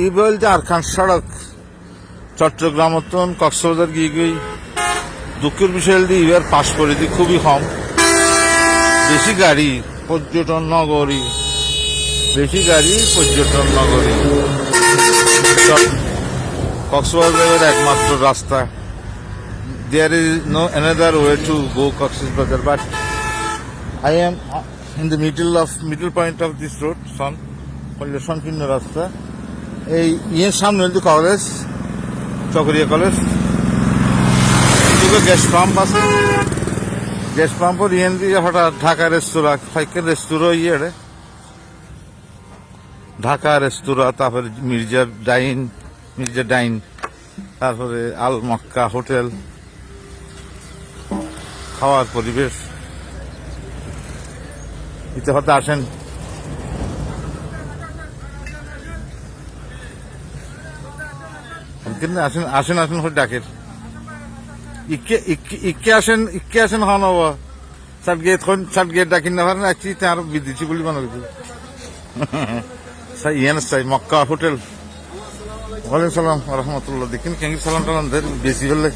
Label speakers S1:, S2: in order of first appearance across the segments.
S1: ই বলতে আরকান সড়ক চট্টগ্রাম কক্সবাজার গিয়ে গই দুঃখের বিষয় দিয়ে এবার পাশ করে দিই খুবই কম, বেশি গাড়ি পর্যটন নগরী, বেশি গাড়ি পর্যটন নগরী। কক্সবাজারের একমাত্র রাস্তা, there is no another way to go Coxsbazar, but I am in the middle point of this road, সংকীর্ণ রাস্তা। এই সামনে হল college, Chakaria college, gas pump আছে, গ্যাস পাম্পর দিয়ে হঠাৎ ঢাকা রেস্তোরাঁ, ফাইকের রেস্তোরাঁ ঢাকা রেস্তোরাঁ, তারপরে মির্জা ডাইন, তারপরে আল মক্কা হোটেল, খাওয়ার পরিবেশ। ইতে হতে আসেন, আসেন ডাকের ইকে আসেন হন সাত গেট ডাকিন না পারেন একচি আর বিদিচ্ছি বলি মনে করছি চাই মক্কা হোটেল। ওয়ালাইকুম সালাম রহমতুল্লাহ। দেখেন কেঙ্গি সালাম টালাম বেশি ফেললে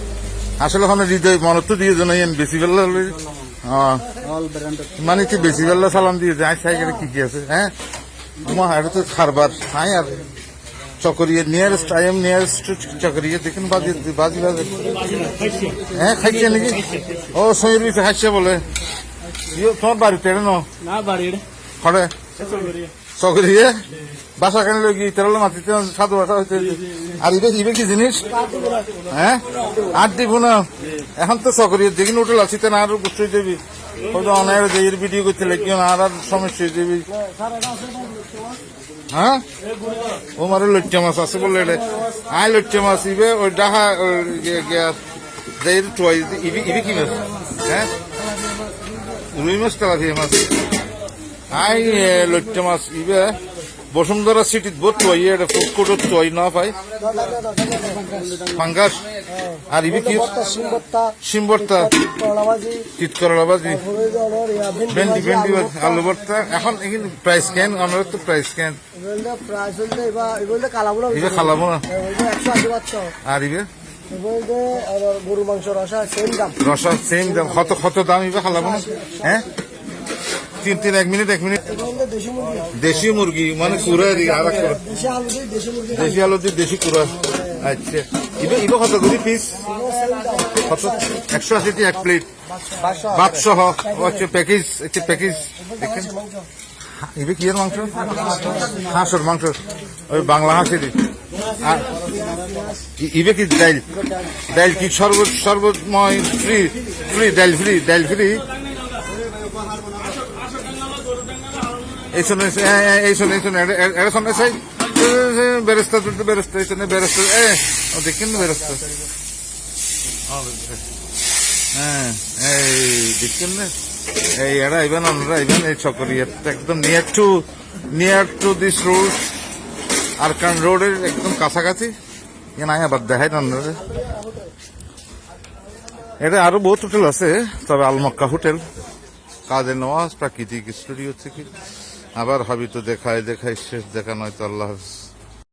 S1: আসলে ওখানে হৃদয় মনত দিয়ে জানাই বেশি ফেললে মানে কি বেশি ফেললে সালাম দিয়ে যায় সাইকেলে কি আছে। হ্যাঁ এটা তো খারবার হাই আর Chakaria nearest, I am nearest to Chakaria. দেখেন বাজি হ্যাঁ খাইছে নাকি? ও সৈর খাইছে বলে তোমার বাড়িতে খড়ে চকরিয়া বাসা কেন লোক তেরো মাটিতে সাধু বাসা হয়েছে। আর ইবে কি জিনিস? হ্যাঁ আর দিব না এখন তো চকরিয়া যেখানে হোটেল আছে না আরো গুছ হয়ে যাবি, হয়তো অনেক ভিডিও করতে লাগি আর সমস্যা হয়ে যাবি। হ্যাঁ ও মারে লইট্টা মাছ আছে বললে আয় লইট্টা মাছ ইবে ওই ডাহা ইবে কি মাছ? হ্যাঁ রুই মাছ তেলাপিয়া মাছ আই লইট্টা মাছ ইবে বসুন্ধরা সিটিত বহুত টয় এটা ফুড কোর্টত টয় না পাই ফাঙ্গাস। আর ইবে কি? সিমবর্তা, চিতকরলা ভাজি, ভেন্ডি আলু ভর্তা। এখন এখানে প্রাইস কেন? আমরা তো প্রাইস কেন ইবে খালাবো না। আর ইবে
S2: গরু মাংস রসা
S1: সেম দাম কত দাম ইবে খালাবো না। হ্যাঁ তিন এক মিনিট দেশি মুরগি মানে কুড়া দেশি আলু দিয়ে দেশি কুড়া। আচ্ছা ইবে কত করে পিস? কত? 180 এক প্লেট ভাত সহ হচ্ছে প্যাকেজ। দেখেন ইবে কি এর মাংস? হাঁসের মাংস, ওই বাংলা হাঁসেরই। আর ইবে কি ডাইল কি সর্বময় ফ্রি ডাইল ফ্রি বেরেস্তা দেখেন বেরেস্তা। হ্যাঁ এই দেখছেন না এই এরা ইভেন আমরা ইভেন এই চকরিয়া একদম near to this road, Arakan রোডের একদম কাছাকাছি। আবার দেখাই না এটা আরো বহুত হোটেল আছে, তবে আলমক্কা হোটেল, কাদের নওয়াজ প্রাকৃতিক স্টুডিও থেকে। আবার ভাবি তো দেখায় শেষ দেখা নয় তো। আল্লাহ হাফেজ।